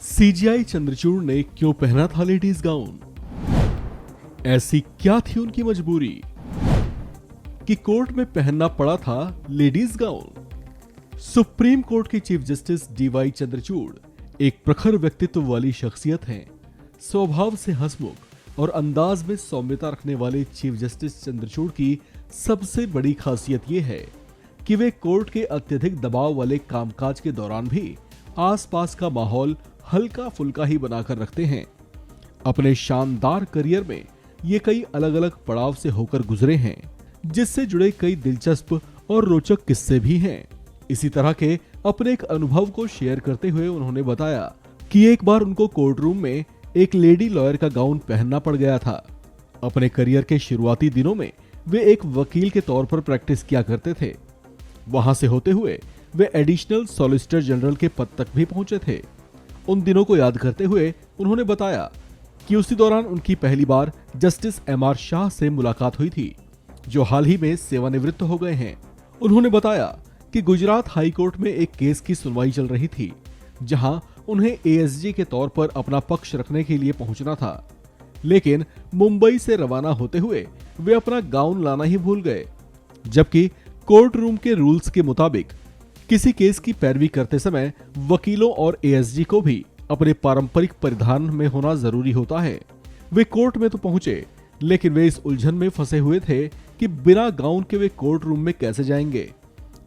CGI Chandrachud ने क्यों पहना था लेडीज गाउन? ऐसी क्या थी उनकी मजबूरी कि कोर्ट में पहनना पड़ा था लेडीज गाउन? सुप्रीम कोर्ट के चीफ जस्टिस डीवाई चंद्रचूड़ एक प्रखर व्यक्तित्व वाली शख्सियत हैं। स्वभाव से हंसमुख और अंदाज में सौम्यता रखने वाले चीफ जस्टिस चंद्रचूड़ की सबसे बड़ी खासियत यह है कि वे कोर्ट के अत्यधिक दबाव वाले कामकाज के दौरान भी आसपास का माहौल हल्का फुल्का ही बनाकर रखते हैं। अपने शानदार करियर में ये कई अलग अलग पड़ाव से होकर गुजरे हैं, जिससे जुड़े कई दिलचस्प और रोचक किस्से भी हैं। इसी तरह के अपने एक अनुभव को शेयर करते हुए उन्होंने बताया कि एक बार उनको कोर्ट रूम में एक लेडी लॉयर का गाउन पहनना पड़ गया था। अपने करियर के शुरुआती दिनों में वे एक वकील के तौर पर प्रैक्टिस किया करते थे। वहां से होते हुए वे एडिशनल सॉलिसिटर जनरल के पद तक भी पहुंचे थे। उन दिनों को याद करते हुए उन्होंने बताया कि उसी दौरान उनकी पहली बार जस्टिस एमआर शाह से मुलाकात हुई थी, जो हाल ही में सेवानिवृत्त हो गए हैं। उन्होंने बताया कि गुजरात हाई कोर्ट में एक केस की सुनवाई चल रही थी, जहां उन्हें एएसजी के तौर पर अपना पक्ष रखने के लिए पहुंचना था, लेकिन मुंबई से रवाना होते हुए वे अपना गाउन लाना ही भूल गए। जबकि कोर्ट रूम के रूल्स के मुताबिक किसी केस की पैरवी करते समय वकीलों और एएसजी को भी अपने पारंपरिक परिधान में होना जरूरी होता है। वे कोर्ट में तो पहुंचे, लेकिन वे इस उलझन में फंसे हुए थे कि बिना गाउन के वे कोर्ट रूम में कैसे जाएंगे।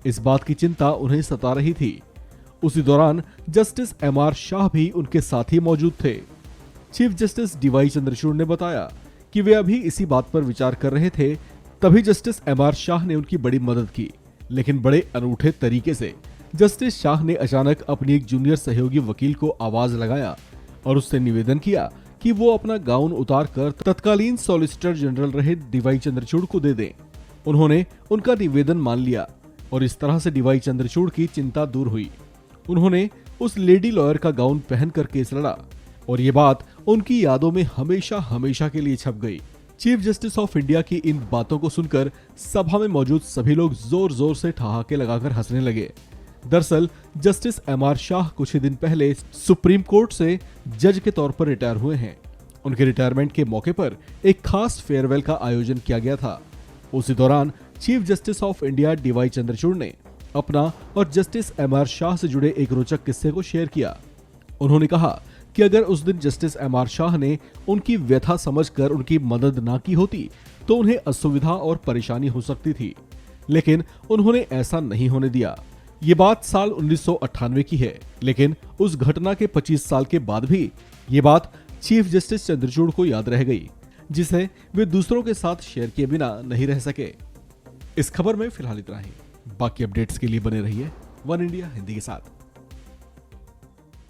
इस बात की चिंता उन्हें सता रही थी। उसी दौरान जस्टिस एमआर शाह भी उनके साथ ही मौजूद थे। चीफ जस्टिस डीवाई चंद्रचूड़ ने बताया कि वे अभी इसी बात पर विचार कर रहे थे, तभी जस्टिस एमआर शाह ने उनकी बड़ी मदद की। लेकिन बड़े अनूठे तरीके से जस्टिस शाह ने अचानक अपनी एक जूनियर सहयोगी वकील को आवाज लगाया और उससे निवेदन किया कि वो अपना गाउन उतार कर तत्कालीन सॉलिसिटर जनरल रहे डीवाई चंद्रचूड़ को दे दें। उन्होंने उनका निवेदन मान लिया और इस तरह से डीवाई चंद्रचूड़ की चिंता दूर हुई। उन्होंने उस लेडी लॉयर का गाउन पहनकर केस लड़ा और ये बात उनकी यादों में हमेशा हमेशा के लिए छप गई। चीफ जस्टिस ऑफ इंडिया की इन बातों को सुनकर सभा में मौजूद सभी लोग जोर जोर से ठहाके लगाकर हंसने लगे। दरअसल जस्टिस एमआर शाह कुछ ही दिन पहले सुप्रीम कोर्ट से जज के तौर पर रिटायर हुए हैं। उनके रिटायरमेंट के मौके पर एक खास फेयरवेल का आयोजन किया गया था। उसी दौरान chief justice of India DY Chandrachud ने अपना और जस्टिस एमआर शाह से जुड़े एक रोचक किस्से को शेयर किया। उन्होंने कहा कि अगर उस दिन जस्टिस एमआर शाह ने उनकी व्यथा समझकर उनकी मदद ना की होती तो उन्हें असुविधा और परेशानी हो सकती थी, लेकिन उन्होंने ऐसा नहीं होने दिया। ये बात साल 1998 की है, लेकिन उस घटना के 25 साल के बाद भी ये बात चीफ जस्टिस चंद्रचूड़ को याद रह गई, जिसे वे दूसरों के साथ शेयर किए बिना नहीं रह सके। इस खबर में फिलहाल इतना ही। बाकी अपडेट्स के लिए बने रहिए वन इंडिया हिंदी के साथ।